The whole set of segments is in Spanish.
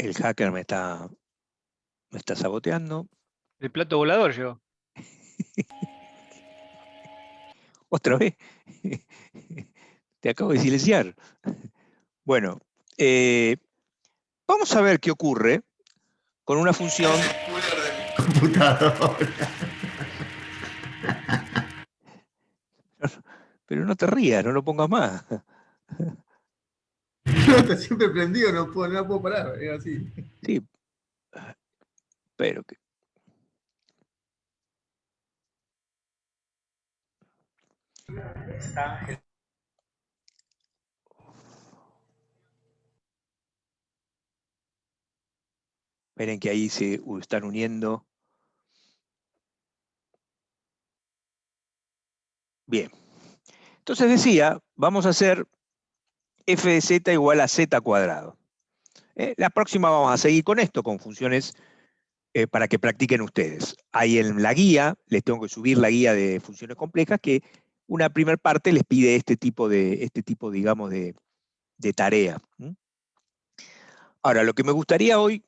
El hacker me está saboteando. El plato volador yo. Otra vez. Te acabo de silenciar. Bueno, vamos a ver qué ocurre con una función. Computadora. Pero no te rías, no lo pongas más. No, está siempre prendido, no puedo parar, es así. Sí, pero que. Esperen que ahí se están uniendo. Bien. Entonces decía, vamos a hacer f de z igual a z cuadrado. La próxima vamos a seguir con esto, con funciones para que practiquen ustedes. Ahí en la guía, les tengo que subir la guía de funciones complejas, que una primera parte les pide este tipo, digamos, de tarea. Ahora, lo que me gustaría hoy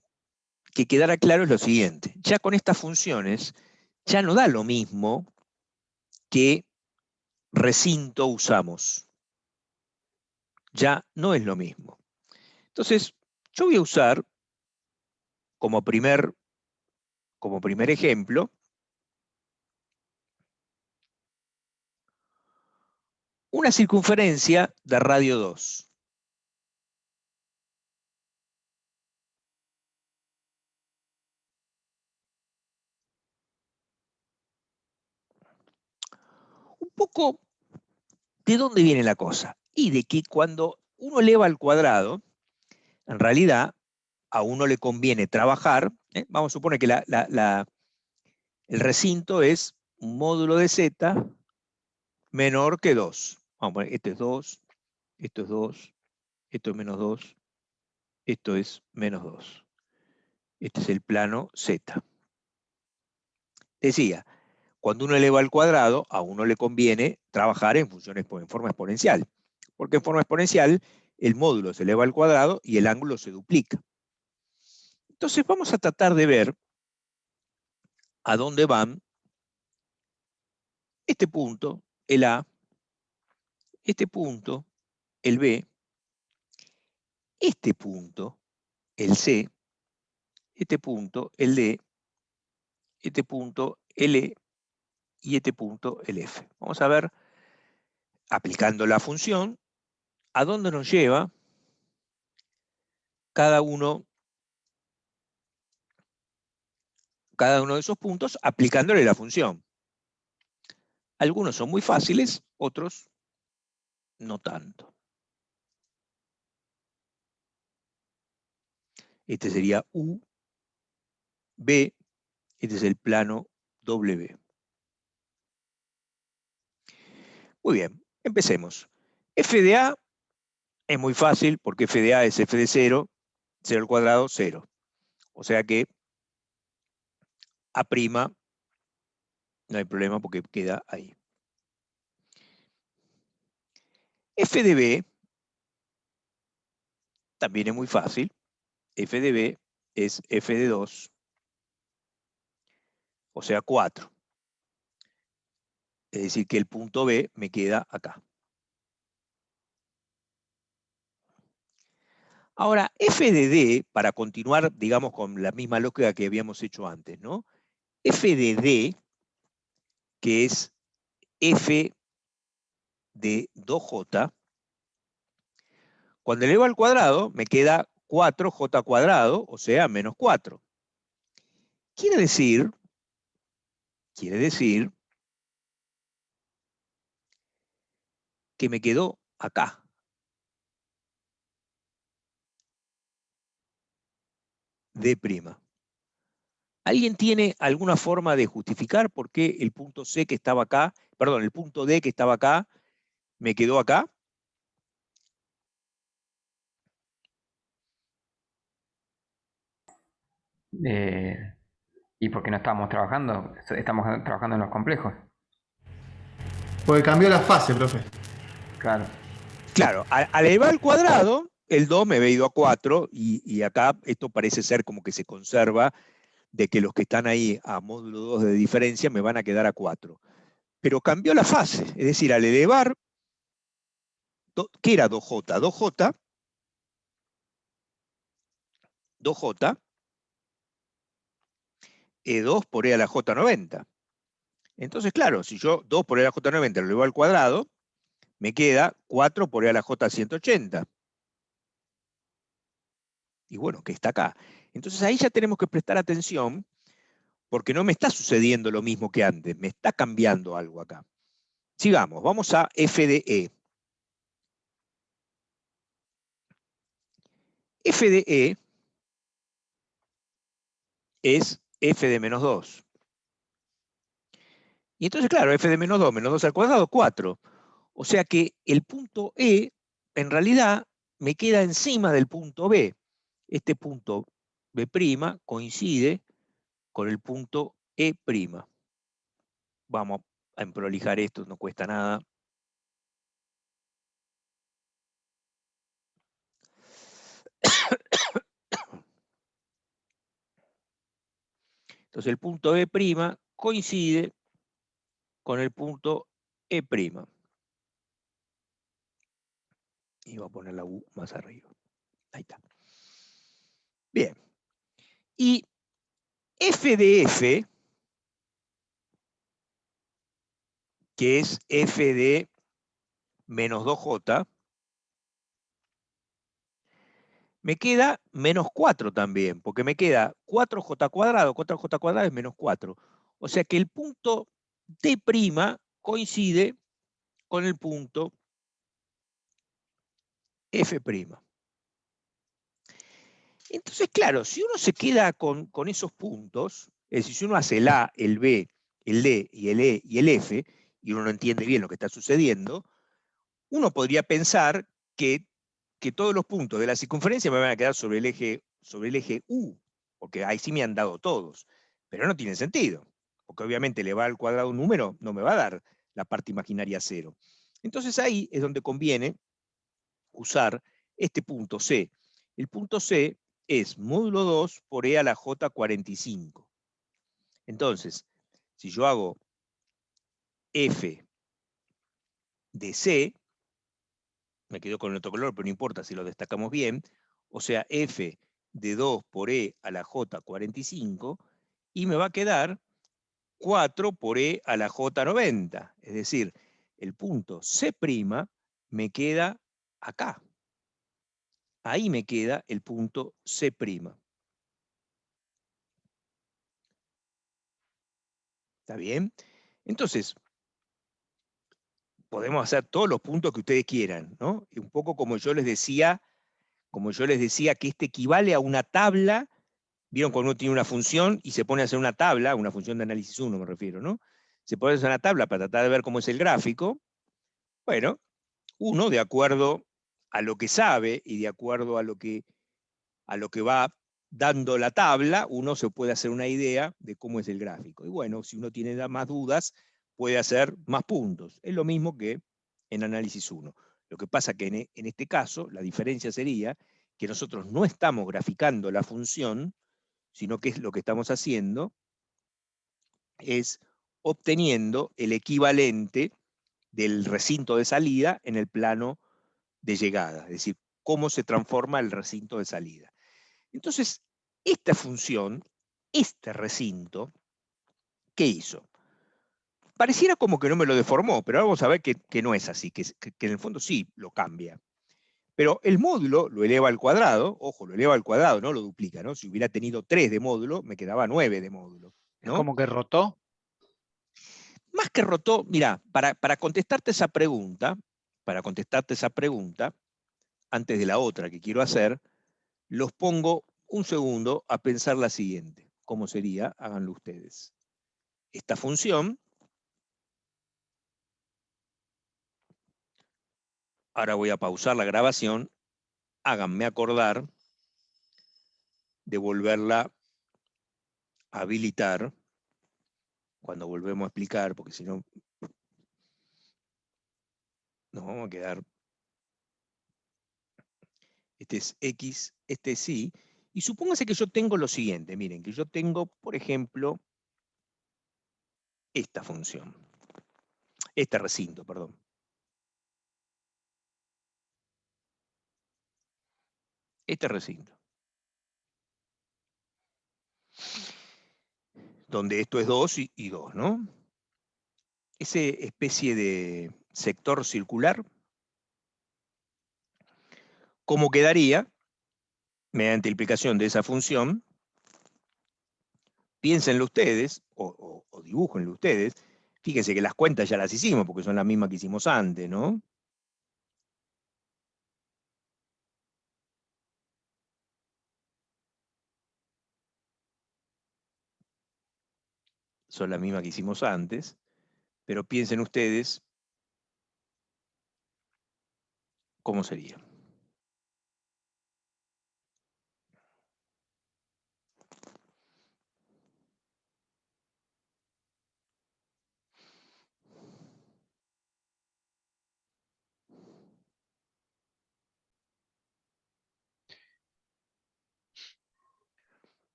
que quedara claro es lo siguiente. Ya con estas funciones, ya no da lo mismo qué recinto usamos. Ya no es lo mismo. Entonces, yo voy a usar como primer ejemplo una circunferencia de radio 2. Un poco, ¿de dónde viene la cosa? Y de que cuando uno eleva al cuadrado, en realidad a uno le conviene trabajar, vamos a suponer que el recinto es un módulo de z menor que 2. Vamos a poner, este es 2, esto es 2, esto es menos 2, esto es menos 2. Este es el plano z. Decía, cuando uno eleva al cuadrado, a uno le conviene trabajar en forma exponencial, porque en forma exponencial el módulo se eleva al cuadrado y el ángulo se duplica. Entonces vamos a tratar de ver a dónde van este punto, el A, este punto, el B, este punto, el C, este punto, el D, este punto, el E y este punto, el F. Vamos a ver, aplicando la función, a dónde nos lleva cada uno de esos puntos aplicándole la función. Algunos son muy fáciles, otros no tanto. Este sería U, B, este es el plano W. Muy bien, empecemos. F de A es muy fácil porque f de A es f de 0, 0 al cuadrado, 0. O sea que A', no hay problema porque queda ahí. F de B también es muy fácil. F de B es f de 2, o sea 4. Es decir que el punto B me queda acá. Ahora, f de D, para continuar, digamos, con la misma lógica que habíamos hecho antes, ¿no? F de D, que es f de 2j, cuando elevo al cuadrado, me queda 4j cuadrado, o sea, menos 4. Quiere decir que me quedó acá. D'. ¿Alguien tiene alguna forma de justificar por qué el punto C que estaba acá, perdón, el punto D que estaba acá, me quedó acá? ¿Y por qué no estamos trabajando? Estamos trabajando en los complejos. Porque cambió la fase, profe. Claro. Claro, al elevar al cuadrado, el 2 me había ido a 4 y acá esto parece ser como que se conserva de que los que están ahí a módulo 2 de diferencia me van a quedar a 4. Pero cambió la fase, es decir, al elevar, ¿qué era 2J? 2J, E2 por E a la J90. Entonces, claro, si yo 2 por E a la J90 lo elevo al cuadrado, me queda 4 por E a la J180. Y bueno, que está acá. Entonces ahí ya tenemos que prestar atención porque no me está sucediendo lo mismo que antes, me está cambiando algo acá. Sigamos, vamos a f de E. F de E es f de menos 2. Y entonces, claro, f de menos 2, menos 2 al cuadrado, 4. O sea que el punto E, en realidad, me queda encima del punto B. Este punto B' coincide con el punto E'. Vamos a emprolijar esto, no cuesta nada. Entonces el punto B' coincide con el punto E'. Y voy a poner la U más arriba. Ahí está. Bien. Y f de f, que es f de menos 2J, me queda menos 4 también, porque me queda 4J cuadrado, 4J cuadrado es menos 4. O sea que el punto D' coincide con el punto F'. Entonces, claro, si uno se queda con esos puntos, es decir, si uno hace el A, el B, el D y el E y el F, y uno no entiende bien lo que está sucediendo, uno podría pensar que todos los puntos de la circunferencia me van a quedar sobre el eje U, porque ahí sí me han dado todos. Pero no tiene sentido, porque obviamente elevar al cuadrado un número no me va a dar la parte imaginaria 0. Entonces ahí es donde conviene usar este punto C. El punto C es módulo 2 por E a la J45. Entonces, si yo hago F de C, me quedo con el otro color, pero no importa si lo destacamos bien, o sea, F de 2 por E a la J45, y me va a quedar 4 por E a la J90. Es decir, el punto C' me queda acá. Ahí me queda el punto C'. ¿Está bien? Entonces, podemos hacer todos los puntos que ustedes quieran, ¿no? Y un poco como yo les decía que este equivale a una tabla. Vieron cuando uno tiene una función y se pone a hacer una tabla, una función de análisis 1 me refiero, ¿no? Se pone a hacer una tabla para tratar de ver cómo es el gráfico. Bueno, uno, de acuerdo a lo que sabe y de acuerdo a lo que va dando la tabla, uno se puede hacer una idea de cómo es el gráfico. Y bueno, si uno tiene más dudas, puede hacer más puntos. Es lo mismo que en análisis 1. Lo que pasa que en este caso, la diferencia sería que nosotros no estamos graficando la función, sino que lo que estamos haciendo es obteniendo el equivalente del recinto de salida en el plano de llegada, es decir, cómo se transforma el recinto de salida. Entonces, esta función, este recinto, ¿qué hizo? Pareciera como que no me lo deformó, pero ahora vamos a ver que no es así, que en el fondo sí lo cambia. Pero el módulo lo eleva al cuadrado, ojo, lo eleva al cuadrado, no lo duplica, ¿no? Si hubiera tenido 3 de módulo, me quedaba 9 de módulo, Es ¿no? como que rotó. Más que rotó, mira, para contestarte esa pregunta, antes de la otra que quiero hacer, los pongo un segundo a pensar la siguiente. ¿Cómo sería? Háganlo ustedes. Esta función, ahora voy a pausar la grabación, háganme acordar de volverla a habilitar cuando volvemos a explicar, porque si no nos vamos a quedar. este es X, este es Y, y supóngase que yo tengo lo siguiente, miren, que yo tengo, por ejemplo, esta función, este recinto, perdón. Este recinto. Donde esto es 2 y 2, ¿no? Ese especie de sector circular, ¿cómo quedaría? Mediante implicación de esa función, piénsenlo ustedes, o dibújenlo ustedes, fíjense que las cuentas ya las hicimos, porque son las mismas que hicimos antes, ¿no? Son las mismas que hicimos antes, pero piensen ustedes cómo sería.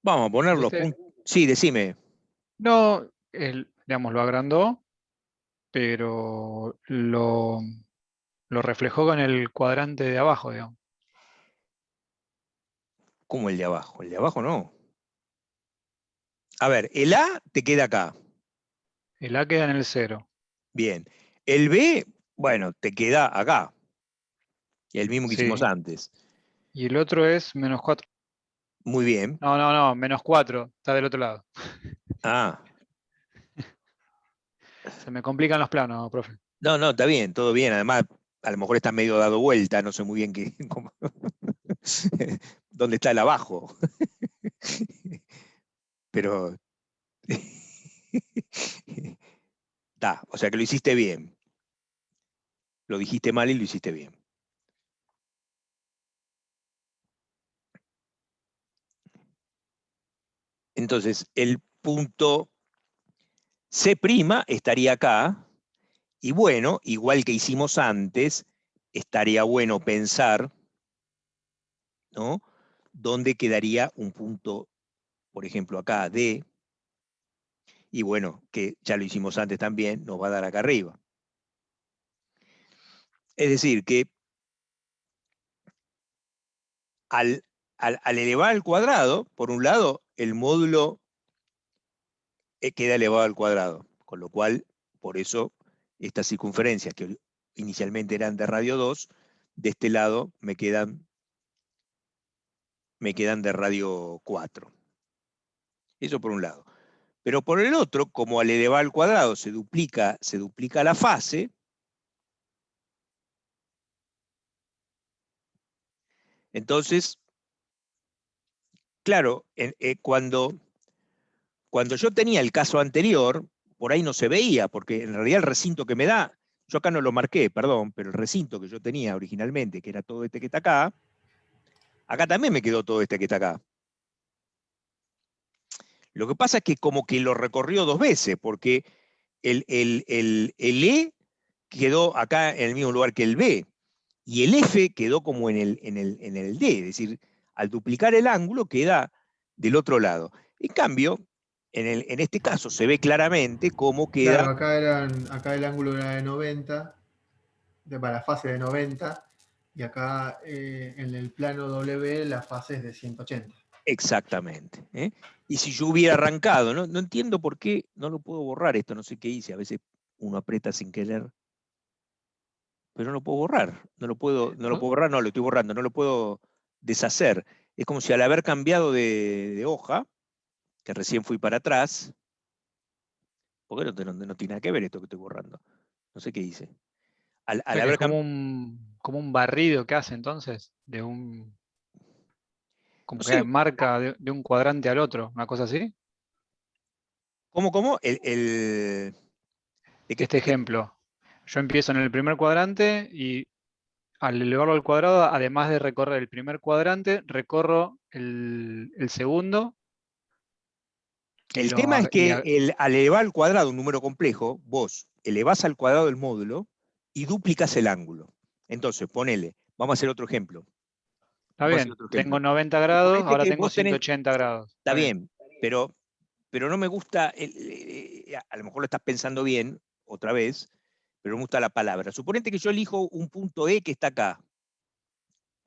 Vamos a poner los puntos. Sí, decime. No, él, digamos, lo agrandó, pero lo reflejó con el cuadrante de abajo, digamos. ¿Cómo el de abajo? El de abajo no. A ver, el A te queda acá. El A queda en el 0. Bien. El B, bueno, te queda acá. El mismo que hicimos Sí. antes. Y el otro es -4. Muy bien. No, -4. Está del otro lado. Ah, Se me complican los planos, profe. no, no, está bien, todo bien. Además, a lo mejor está medio dado vuelta, no sé muy bien qué, dónde está el abajo. Pero está, o sea que lo hiciste bien. Lo dijiste mal y lo hiciste bien. Entonces, el punto C' estaría acá, y bueno, igual que hicimos antes, estaría bueno pensar, ¿no? ¿Dónde quedaría un punto, por ejemplo, acá, D? Y bueno, que ya lo hicimos antes también, nos va a dar acá arriba. Es decir, que al elevar al cuadrado, por un lado, el módulo queda elevado al cuadrado, con lo cual, por eso, estas circunferencias que inicialmente eran de radio 2, de este lado me quedan de radio 4. Eso por un lado. Pero por el otro, como al elevar al cuadrado se duplica la fase, entonces, claro, cuando yo tenía el caso anterior, por ahí no se veía, porque en realidad el recinto que me da, yo acá no lo marqué, perdón, pero el recinto que yo tenía originalmente, que era todo este que está acá también me quedó todo este que está acá. Lo que pasa es que como que lo recorrió 2 veces, porque el E quedó acá en el mismo lugar que el B, y el F quedó como en el D, es decir, al duplicar el ángulo queda del otro lado. En cambio, en este caso se ve claramente cómo queda. Claro, acá el ángulo era de 90, para la fase de 90, y acá en el plano W la fase es de 180. Exactamente. ¿Eh? Y si yo hubiera arrancado, no entiendo por qué no lo puedo borrar esto, no sé qué hice, a veces uno aprieta sin querer, pero no lo puedo borrar, no lo puedo borrar, no, lo estoy borrando, no lo puedo deshacer. Es como si al haber cambiado de hoja, que recién fui para atrás, porque no tiene nada que ver esto que estoy borrando. No sé qué hice. Al O sea que haber es como un barrido que hace entonces, como no que sé, marca de un cuadrante al otro, una cosa así. ¿cómo? Este ejemplo, yo empiezo en el primer cuadrante y al elevarlo al cuadrado, además de recorrer el primer cuadrante, recorro el segundo y el tema es que al elevar al cuadrado un número complejo, vos elevás al cuadrado el módulo y duplicas el ángulo. Entonces, ponele, vamos a hacer otro ejemplo. Está Vamos a hacer bien, otro ejemplo. tengo 90 grados, Suponete ahora que tengo vos tenés- 180 grados. Está bien, pero no me gusta, a lo mejor lo estás pensando bien, otra vez, pero no me gusta la palabra. Suponete que yo elijo un punto E que está acá,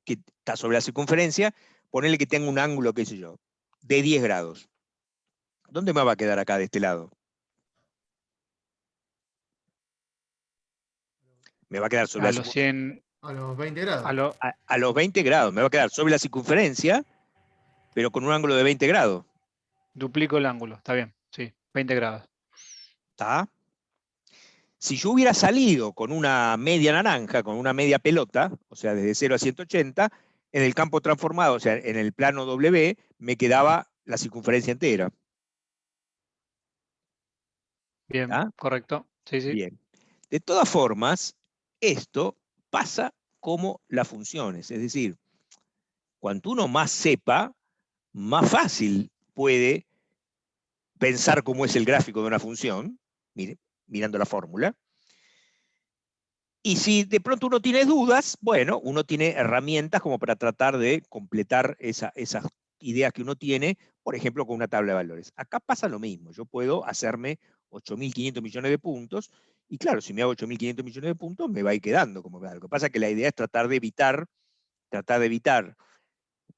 que está sobre la circunferencia, ponerle que tenga un ángulo, qué sé yo, de 10 grados. ¿Dónde me va a quedar acá de este lado? Me va a quedar sobre A la los circunferencia. 100, A los 20 grados. a lo- A los 20 grados, me va a quedar sobre la circunferencia, pero con un ángulo de 20 grados. duplico el ángulo, está bien, sí, 20 grados. ¿Está? Si yo hubiera salido con una media naranja, con una media pelota, o sea, desde 0 a 180, en el campo transformado, o sea, en el plano W, me quedaba la circunferencia entera. Bien, ¿Está? correcto, sí, sí. Bien. De todas formas, esto pasa como las funciones, es decir, cuanto uno más sepa, más fácil puede pensar cómo es el gráfico de una función, mirando la fórmula. Y si de pronto uno tiene dudas, bueno, uno tiene herramientas como para tratar de completar esas ideas que uno tiene, por ejemplo, con una tabla de valores. Acá pasa lo mismo. Yo puedo hacerme 8.500 millones de puntos, y claro, si me hago 8.500 millones de puntos, me va a ir quedando como queda. Lo que pasa es que la idea es tratar de evitar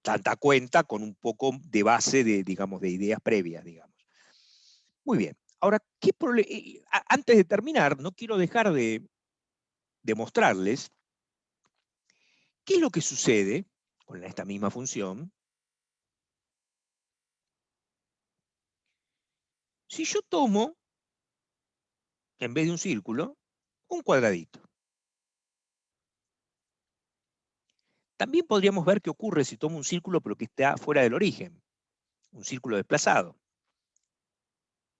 tanta cuenta con un poco de base de, digamos, de ideas previas, digamos. Muy bien. Ahora, antes de terminar, no quiero dejar de mostrarles qué es lo que sucede con esta misma función si yo tomo, en vez de un círculo, un cuadradito. También podríamos ver qué ocurre si tomo un círculo pero que está fuera del origen, un círculo desplazado.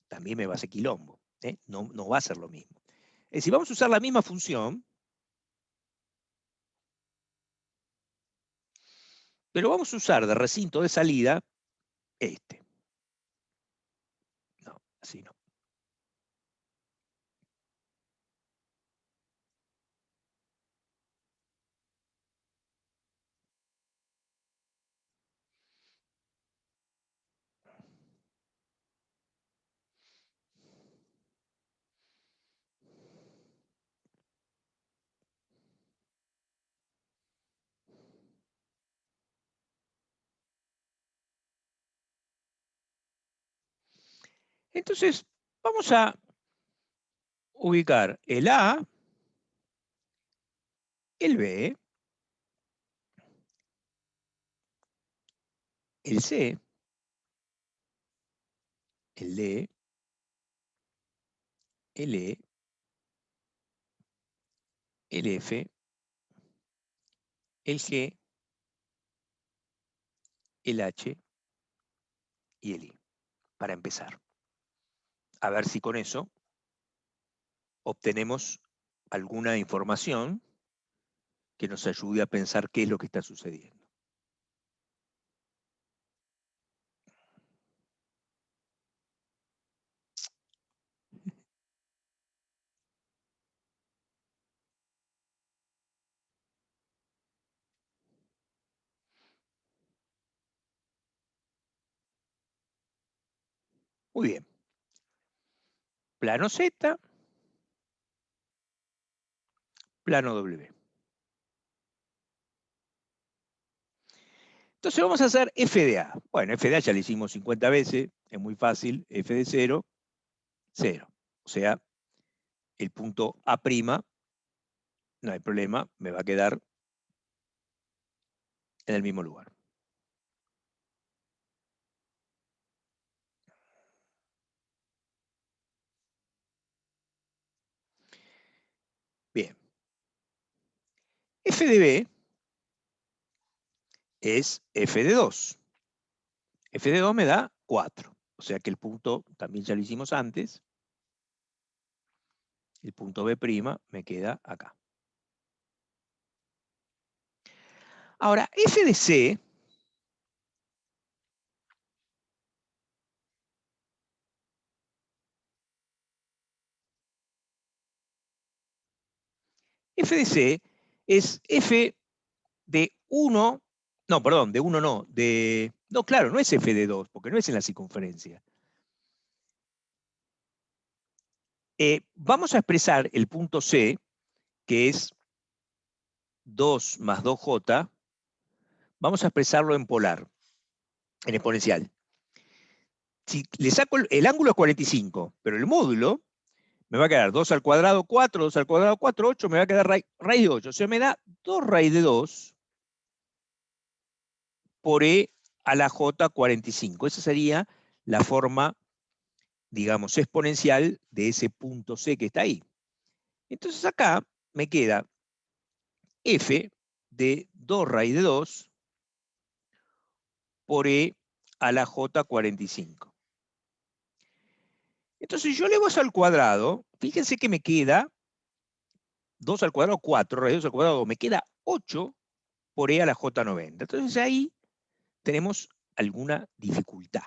También me va a hacer quilombo, ¿eh? No va a ser lo mismo. Es decir, vamos a usar la misma función, pero vamos a usar de recinto de salida este. No, así no. Entonces, vamos a ubicar el A, el B, el C, el D, el E, el F, el G, el H y el I, para empezar. A ver si con eso obtenemos alguna información que nos ayude a pensar qué es lo que está sucediendo. Muy bien. Plano Z, plano W. Entonces vamos a hacer f de A. Bueno, f de A ya lo hicimos 50 veces, es muy fácil. F de 0, 0. O sea, el punto A', no hay problema, me va a quedar en el mismo lugar. Bien. F de B es f de 2. F de 2 me da 4. O sea que el punto, también ya lo hicimos antes, el punto B' me queda acá. Ahora, f de C f de C es f de 1 No, perdón, de 1 no. No, claro, no es f de 2, porque no es en la circunferencia. Vamos a expresar el punto C, que es 2 más 2j, vamos a expresarlo en polar, en exponencial. Si le saco el ángulo es 45, pero el módulo me va a quedar 2 al cuadrado 4, 2 al cuadrado 4, 8, me va a quedar raíz de 8. O sea, me da 2 raíz de 2 por e a la j 45. Esa sería la forma, digamos, exponencial de ese punto C que está ahí. Entonces acá me queda f de 2 raíz de 2 por e a la j 45. Entonces yo elevo eso al cuadrado, fíjense que me queda 2 al cuadrado 4, raíz de 2 al cuadrado 2, me queda 8 por e a la j 90. Entonces ahí tenemos alguna dificultad.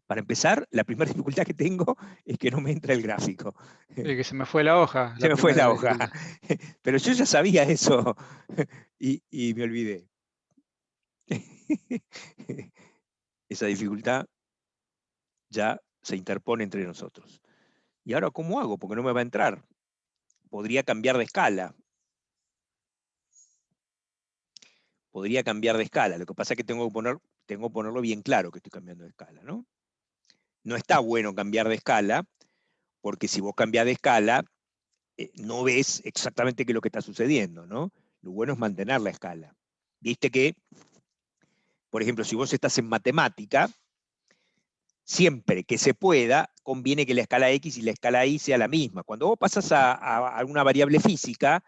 Para empezar, la primera dificultad que tengo es que no me entra el gráfico. Que se me fue la hoja. Se La me fue primera la hoja. dificultad. Pero yo ya sabía eso y me olvidé. Esa dificultad ya se interpone entre nosotros. ¿Y ahora cómo hago? Porque no me va a entrar. Podría cambiar de escala. Podría cambiar de escala. Lo que pasa es que tengo que ponerlo bien claro que estoy cambiando de escala, ¿no? No está bueno cambiar de escala, porque si vos cambiás de escala, no ves exactamente qué es lo que está sucediendo, ¿no? Lo bueno es mantener la escala. Viste que, por ejemplo, si vos estás en matemática, siempre que se pueda, conviene que la escala X y la escala Y sea la misma. Cuando vos pasas a una variable física,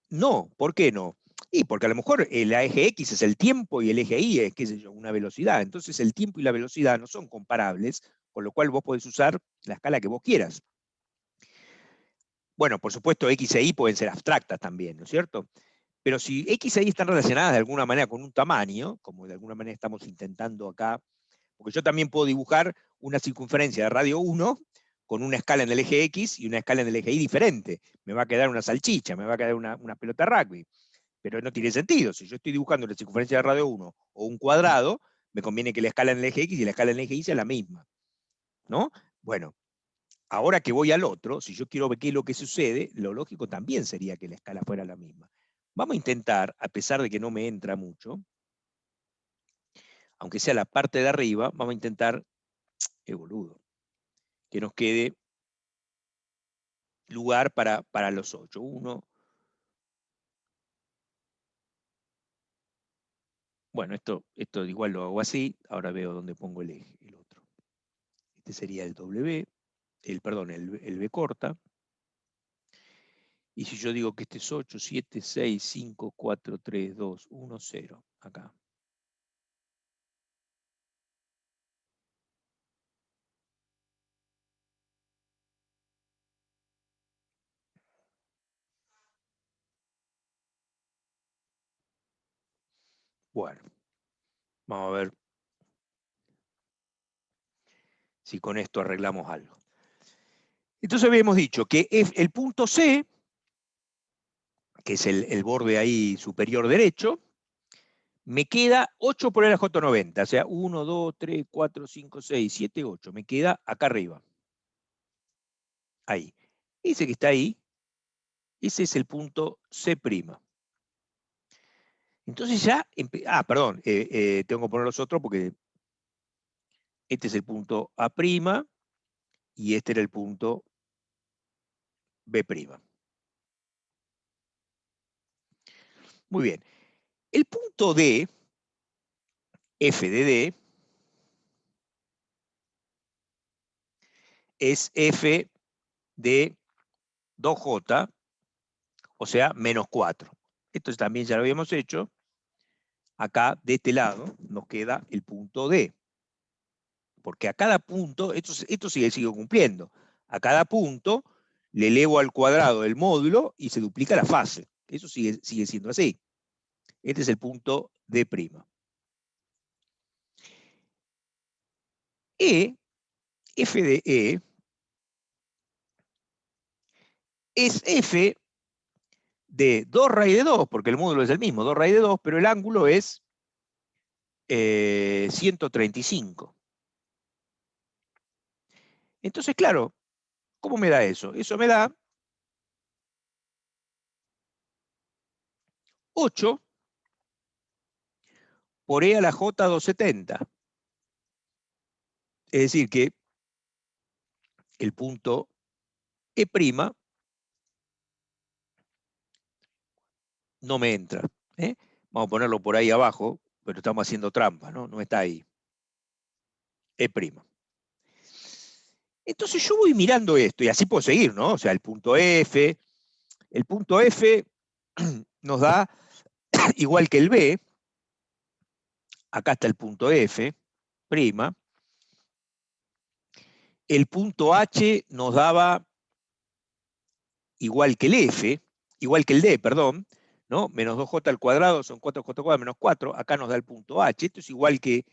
no. ¿Por qué no? Y porque a lo mejor el eje X es el tiempo y el eje Y es, qué sé yo, una velocidad. Entonces el tiempo y la velocidad no son comparables, con lo cual vos podés usar la escala que vos quieras. Bueno, por supuesto, X e Y pueden ser abstractas también, ¿no es cierto? Pero si X e Y están relacionadas de alguna manera con un tamaño, como de alguna manera estamos intentando acá, porque yo también puedo dibujar una circunferencia de radio 1 con una escala en el eje X y una escala en el eje Y diferente. Me va a quedar una salchicha, me va a quedar una pelota de rugby. Pero no tiene sentido. Si yo estoy dibujando una circunferencia de radio 1 o un cuadrado, me conviene que la escala en el eje X y la escala en el eje Y sea la misma, ¿no? Bueno, ahora que voy al otro, si yo quiero ver qué es lo que sucede, lo lógico también sería que la escala fuera la misma. Vamos a intentar, a pesar de que no me entra mucho, aunque sea la parte de arriba, vamos a intentar, boludo, que nos quede lugar para los 8. 1. Bueno, esto igual lo hago así, ahora veo dónde pongo el eje, el otro. Este sería el W, el B corta. Y si yo digo que este es 8, 7, 6, 5, 4, 3, 2, 1, 0, acá. Bueno, vamos a ver si con esto arreglamos algo. Entonces habíamos dicho que el punto C, que es el borde ahí superior derecho, me queda 8 por el J90, o sea, 1, 2, 3, 4, 5, 6, 7, 8. Me queda acá arriba. Ahí. Ese que está ahí, ese es el punto C'. Entonces ya, perdón, tengo que poner los otros porque este es el punto A' y este era el punto B'. Muy bien. El punto D, F de D, es F de 2J, o sea, menos 4. Esto también ya lo habíamos hecho. Acá, de este lado, nos queda el punto D. Porque a cada punto, esto sigue cumpliendo. A cada punto le elevo al cuadrado el módulo y se duplica la fase. Eso sigue siendo así. Este es el punto D'. F de E, es F de 2 raíz de 2, porque el módulo es el mismo, 2 raíz de 2, pero el ángulo es 135. Entonces, claro, ¿cómo me da eso? Eso me da 8 por E a la J 270. Es decir, que el punto E' no me entra. ¿Eh? Vamos a ponerlo por ahí abajo, pero estamos haciendo trampa, ¿no? No está ahí. E'. Entonces yo voy mirando esto, y así puedo seguir, ¿no? O sea, el punto F nos da igual que el B. Acá está el punto F'. El punto H nos daba igual que el F, igual que el D, perdón, ¿no? Menos 2J al cuadrado son 4J al cuadrado menos 4. Acá nos da el punto H. Esto es igual que,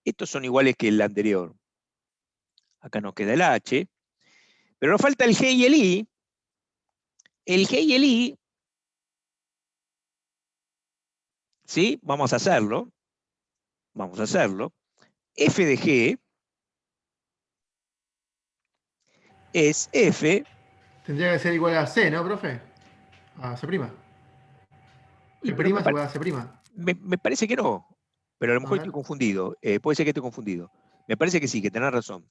estos son iguales que el anterior. Acá nos queda el H. Pero nos falta el G y el I. El G y el I, ¿sí? Vamos a hacerlo. Vamos a hacerlo. F de G es F. Tendría que ser igual a C, ¿no, profe? A C'. Y, G' pero es igual a C'. me parece que no. Pero a lo A mejor ver. estoy confundido. Puede ser que esté confundido. Me parece que sí, que tenés razón.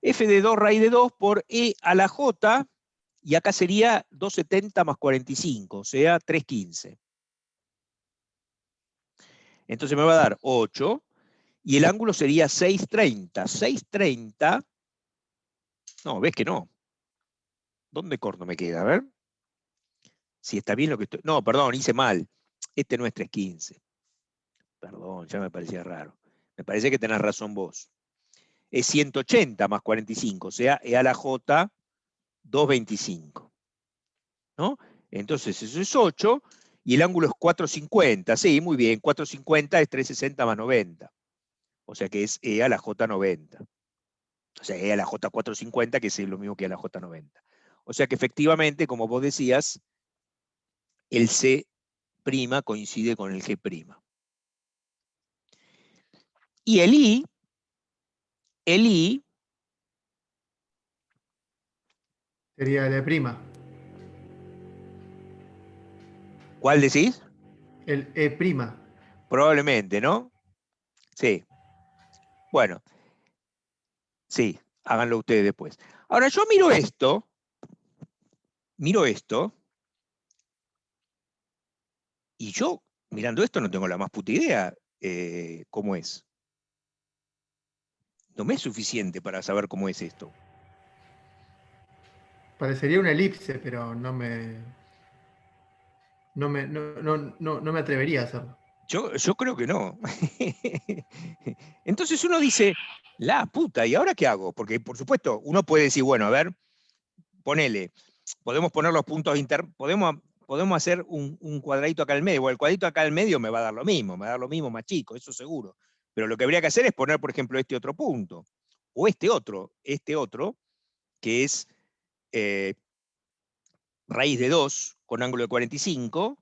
F de 2 raíz de 2 por E a la J, y acá sería 270 más 45, o sea, 315. Entonces me va a dar 8, y el ángulo sería 630. 630, no, ves que no. ¿Dónde corno me queda? A ver. Si está bien lo que estoy... No, perdón, hice mal. Este no es 315. Perdón, ya me parecía raro. Me parece que tenés razón vos. Es 180 más 45, o sea, E a la J 225. ¿No? Entonces eso es 8, y el ángulo es 450. Sí, muy bien, 450 es 360 más 90. O sea que es E a la J 90. O sea, E a la J 450, que es lo mismo que E a la J 90. O sea que efectivamente, como vos decías, el C' coincide con el G'. Y el I Sería el E'. ¿cuál decís? El E'. Probablemente, ¿no? Sí. Bueno, sí, háganlo ustedes después. Ahora yo miro esto, y yo, mirando esto, no tengo la más puta idea cómo es. No me es suficiente para saber cómo es esto. Parecería una elipse, pero no me atrevería a hacerlo. Yo creo que no. Entonces uno dice, la puta, ¿y ahora qué hago? Porque, por supuesto, uno puede decir, bueno, a ver, ponele, podemos poner los puntos podemos hacer un cuadradito acá al medio, o el cuadradito acá al medio me va a dar lo mismo, me va a dar lo mismo más chico, eso seguro. Pero lo que habría que hacer es poner, por ejemplo, este otro punto, o este otro, que es raíz de 2 con ángulo de 45.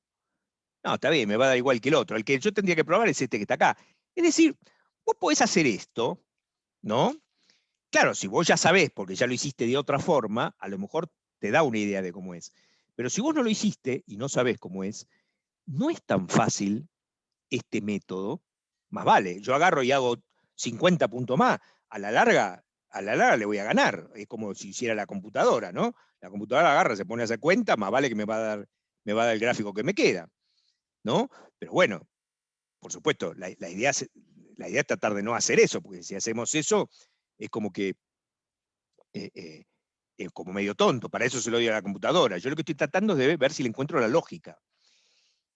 No, está bien, me va a dar igual que el otro. El que yo tendría que probar es este que está acá. Es decir, vos podés hacer esto, ¿no? Claro, si vos ya sabés, porque ya lo hiciste de otra forma, a lo mejor te da una idea de cómo es. Pero si vos no lo hiciste y no sabés cómo es, no es tan fácil este método. Más vale, yo agarro y hago 50 puntos más. A la larga le voy a ganar. Es como si hiciera la computadora, ¿no? La computadora agarra, se pone a hacer cuenta, más vale que me va a dar el gráfico que me queda, ¿no? Pero bueno, por supuesto, la idea es tratar de no hacer eso, porque si hacemos eso, es como que como medio tonto, para eso se lo doy a la computadora. Yo lo que estoy tratando es de ver si le encuentro la lógica.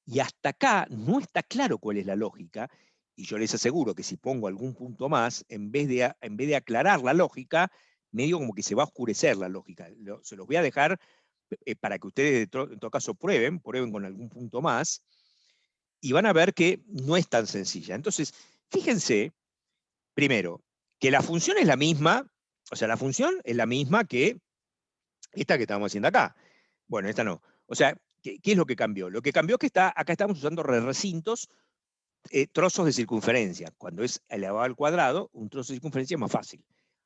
Y hasta acá no está claro cuál es la lógica, y yo les aseguro que si pongo algún punto más, en vez de aclarar la lógica, medio como que se va a oscurecer la lógica. Se los voy a dejar para que ustedes en todo caso prueben con algún punto más, y van a ver que no es tan sencilla. Entonces, fíjense, primero, que la función es la misma, o sea, la función es la misma que esta que estamos haciendo acá. Bueno, esta no. O sea, ¿qué es lo que cambió? Lo que cambió es que acá estamos usando recintos trozos de circunferencia. Cuando es elevado al cuadrado, un trozo de circunferencia es más fácil.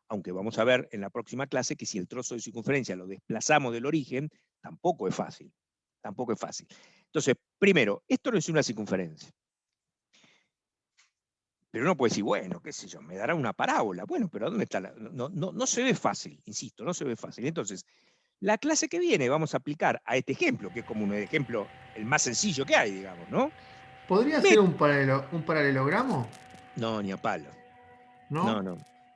Aunque vamos a ver en la próxima clase que si el trozo de circunferencia lo desplazamos del origen, tampoco es fácil. Tampoco es fácil. Entonces, primero, esto no es una circunferencia. Pero uno puede decir, bueno, qué sé yo, me dará una parábola. Bueno, pero ¿dónde está? No se ve fácil, insisto, no se ve fácil. Entonces, la clase que viene vamos a aplicar a este ejemplo, que es como un ejemplo el más sencillo que hay, digamos, ¿no? ¿Podría ser un paralelogramo? No, ni a palo. ¿No?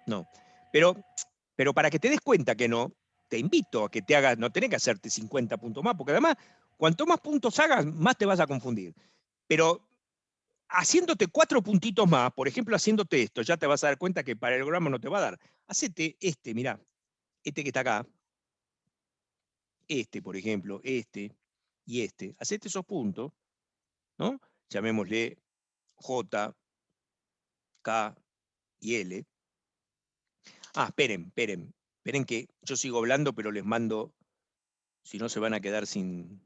No. Pero para que te des cuenta que no, te invito a que te hagas, no tenés que hacerte 50 puntos más, porque además, cuanto más puntos hagas, más te vas a confundir. Pero haciéndote 4 puntitos más, por ejemplo, haciéndote esto, ya te vas a dar cuenta que paralelogramo no te va a dar. Hacete este, mirá, este que está acá, este, por ejemplo, este y este. Hacete esos puntos, ¿no? Llamémosle J, K y L. Ah, esperen que yo sigo hablando, pero les mando, si no se van a quedar sin...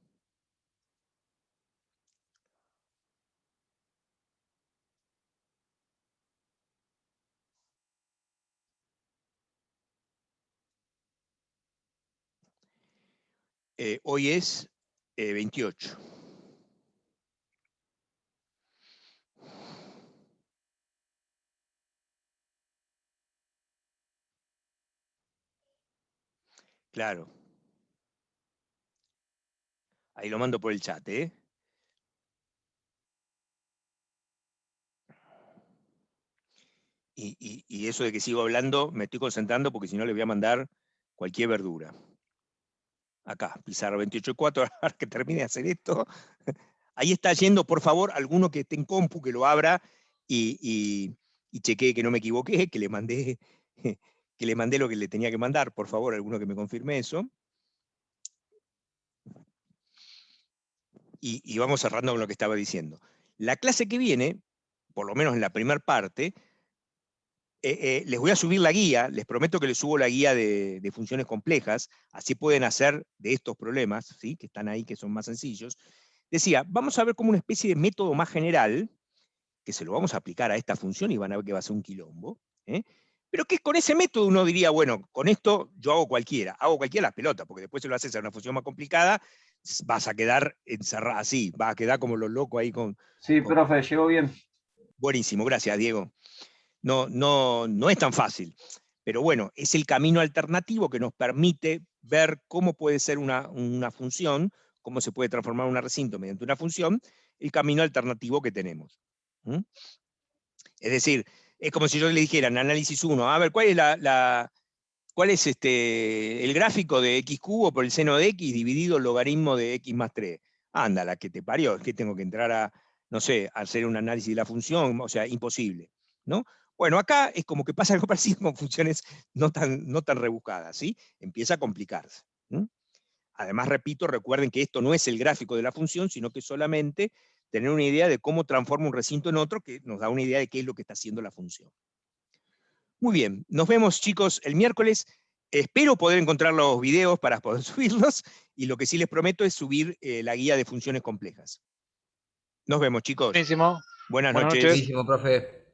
Hoy es 28. Claro. Ahí lo mando por el chat, ¿eh? Y eso de que sigo hablando, me estoy concentrando porque si no le voy a mandar cualquier verdura. Acá, pizarra 28.4, ahora que termine de hacer esto. Ahí está yendo, por favor, alguno que esté en compu, que lo abra y chequee que no me equivoqué, que le mandé lo que le tenía que mandar, por favor, alguno que me confirme eso. Y vamos cerrando con lo que estaba diciendo. La clase que viene, por lo menos en la primera parte, les voy a subir la guía, les prometo que les subo la guía de funciones complejas, así pueden hacer de estos problemas, ¿sí? Que están ahí, que son más sencillos. Decía, vamos a ver como una especie de método más general, que se lo vamos a aplicar a esta función y van a ver que va a ser un quilombo, ¿eh? Pero que con ese método uno diría, bueno, con esto yo hago cualquiera las pelotas, porque después se lo haces a una función más complicada, vas a quedar encerrado así, vas a quedar como los locos ahí con... Sí, profe, llegó bien. Buenísimo, gracias, Diego. No es tan fácil, pero bueno, es el camino alternativo que nos permite ver cómo puede ser una función, cómo se puede transformar un recinto mediante una función, el camino alternativo que tenemos. ¿Mm? Es decir, es como si yo le dijera en análisis 1, a ver, ¿cuál es el gráfico de x cubo por el seno de x dividido el logaritmo de x más 3? Anda, la que te parió, es que tengo que entrar a, no sé, a hacer un análisis de la función, o sea, imposible, ¿no? Bueno, acá es como que pasa algo parecido con funciones no tan rebuscadas, ¿sí? Empieza a complicarse. ¿Sí? Además, repito, recuerden que esto no es el gráfico de la función, sino que solamente tener una idea de cómo transforma un recinto en otro, que nos da una idea de qué es lo que está haciendo la función. Muy bien, nos vemos, chicos, el miércoles. Espero poder encontrar los videos para poder subirlos, y lo que sí les prometo es subir la guía de funciones complejas. Nos vemos, chicos. Buenísimo. Buenas Buenas noches. noches. Buenísimo, profe.